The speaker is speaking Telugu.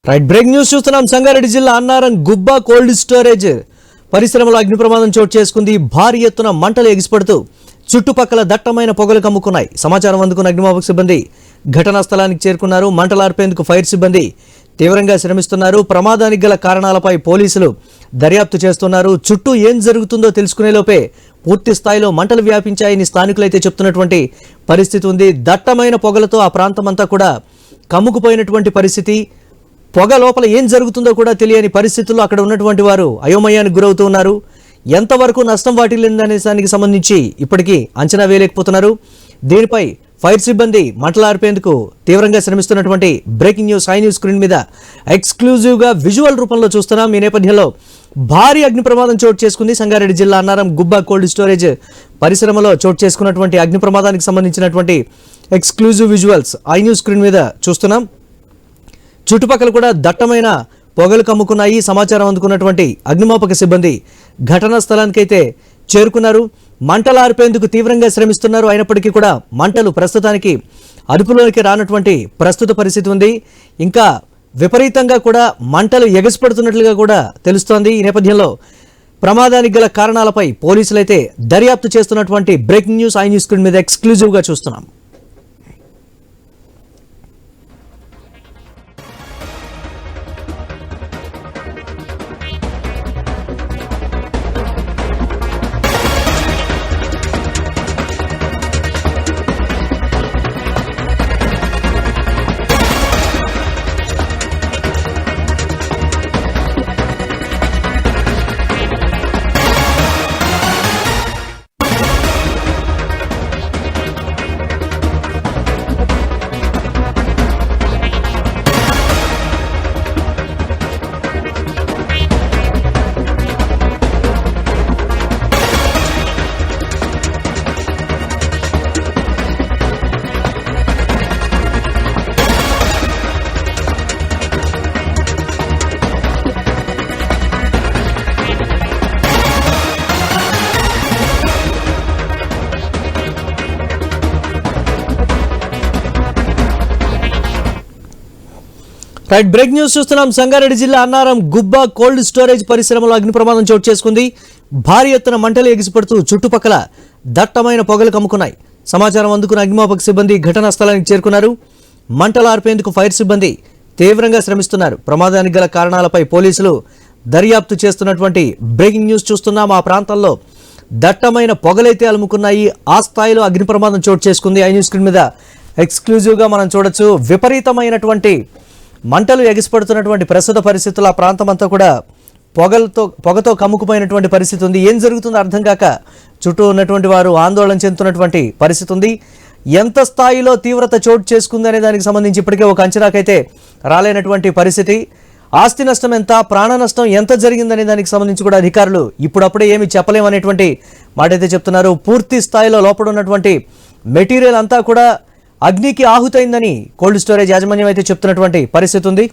రైట్ బ్రేక్ న్యూస్ చూస్తున్నాం. సంగారెడ్డి జిల్లా అన్నారం గుబ్బా కోల్డ్ స్టోరేజ్ పరిశ్రమలో అగ్ని ప్రమాదం చోటు చేసుకుంది. భారీ ఎత్తున మంటలు ఎగిసిపడుతూ చుట్టుపక్కల దట్టమైన పొగలు కమ్ముకున్నాయి. సమాచారం అందుకున్న అగ్నిమాపక సిబ్బంది ఘటనా స్థలానికి చేరుకున్నారు. మంటలు ఆర్పేందుకు ఫైర్ సిబ్బంది తీవ్రంగా శ్రమిస్తున్నారు. ప్రమాదానికి గల కారణాలపై పోలీసులు దర్యాప్తు చేస్తున్నారు. చుట్టూ ఏం జరుగుతుందో తెలుసుకునేలోపే పూర్తి స్థాయిలో మంటలు వ్యాపించాయని స్థానికులైతే చెప్తున్నటువంటి పరిస్థితి ఉంది. దట్టమైన పొగలతో ఆ ప్రాంతమంతా కూడా కమ్ముకుపోయినటువంటి పరిస్థితి. పొగ లోపల ఏం జరుగుతుందో కూడా తెలియని పరిస్థితుల్లో అక్కడ ఉన్నటువంటి వారు అయోమయానికి గురవుతూ ఉన్నారు. ఎంతవరకు నష్టం వాటిల్లిందనే దానికి సంబంధించి ఇప్పటికీ అంచనా వేయలేకపోతున్నారు. దీనిపై ఫైర్ సిబ్బంది మంటలు ఆర్పేందుకు తీవ్రంగా శ్రమిస్తున్నటువంటి బ్రేకింగ్ న్యూస్ హై న్యూస్ స్క్రీన్ మీద ఎక్స్క్లూజివ్గా విజువల్ రూపంలో చూస్తున్నాం. ఈ నేపథ్యంలో భారీ అగ్ని ప్రమాదం చోటు చేసుకుంది. సంగారెడ్డి జిల్లా అన్నారం గుబ్బా కోల్డ్ స్టోరేజ్ పరిశ్రమలో చోటు చేసుకున్నటువంటి అగ్ని ప్రమాదానికి సంబంధించినటువంటి exclusive visuals high news screen మీద చూస్తున్నాం. చుట్టుపక్కల కూడా దట్టమైన పొగలు కమ్ముకున్నాయి. సమాచారం అందుకున్నటువంటి అగ్నిమాపక సిబ్బంది ఘటనా స్థలానికైతే చేరుకున్నారు. మంటలు ఆర్పేందుకు తీవ్రంగా శ్రమిస్తున్నారు. అయినప్పటికీ కూడా మంటలు ప్రస్తుతానికి అదుపులోకి రానటువంటి ప్రస్తుత పరిస్థితి ఉంది. ఇంకా విపరీతంగా కూడా మంటలు ఎగసిపడుతున్నట్లుగా కూడా తెలుస్తోంది. ఈ నేపథ్యంలో ప్రమాదానికి గల కారణాలపై పోలీసులైతే దర్యాప్తు చేస్తున్నటువంటి breaking news I news screen మీద ఎక్స్క్లూజివ్గా చూస్తున్నాం. రైట్ బ్రేక్ న్యూస్ చూస్తున్నాం. సంగారెడ్డి జిల్లా అన్నారం గుబ్బా కోల్డ్ స్టోరేజ్ పరిశ్రమలో అగ్ని ప్రమాదం చోటు చేసుకుంది. భారీ ఎత్తున మంటలు ఎగిసిపడుతూ చుట్టుపక్కల దట్టమైన పొగలు కమ్ముకున్నాయి. సమాచారం అందుకున్న అగ్నిమాపక సిబ్బంది ఘటనా స్థలానికి చేరుకున్నారు. మంటలు ఆర్పేందుకు ఫైర్ సిబ్బంది తీవ్రంగా శ్రమిస్తున్నారు. ప్రమాదానికి గల కారణాలపై పోలీసులు దర్యాప్తు చేస్తున్నటువంటి బ్రేకింగ్ న్యూస్ చూస్తున్నాం. ఆ ప్రాంతంలో దట్టమైన పొగలైతే అలుముకున్నాయి. ఆ స్థాయిలో అగ్ని ప్రమాదం చోటు చేసుకుంది. ఐ న్యూస్ స్క్రీన్ మీద ఎక్స్క్లూజివ్గా మనం చూడొచ్చు. విపరీతమైనటువంటి మంటలు ఎగిసిపడుతున్నటువంటి ప్రస్తుత పరిస్థితులు ఆ ప్రాంతం అంతా కూడా పొగతో కమ్ముకుపోయినటువంటి పరిస్థితి ఉంది. ఏం జరుగుతుందో అర్థం కాక చుట్టూ ఉన్నటువంటి వారు ఆందోళన చెందుతున్నటువంటి పరిస్థితి ఉంది. ఎంత స్థాయిలో తీవ్రత చోటు చేసుకుంది అనే దానికి సంబంధించి ఇప్పటికే ఒక అంచనాకైతే రాలేనటువంటి పరిస్థితి. ఆస్తి నష్టం ఎంత, ప్రాణ నష్టం ఎంత జరిగిందనే దానికి సంబంధించి కూడా అధికారులు ఇప్పుడప్పుడే ఏమి చెప్పలేమనేటువంటి మాట అయితే చెప్తున్నారు. పూర్తి స్థాయిలో లోపల ఉన్నటువంటి మెటీరియల్ అంతా కూడా అగ్నికి ఆహుతైందని కోల్డ్ స్టోరేజ్ యాజమాన్యం అయితే చెప్తున్నటువంటి పరిస్థితి ఉంది.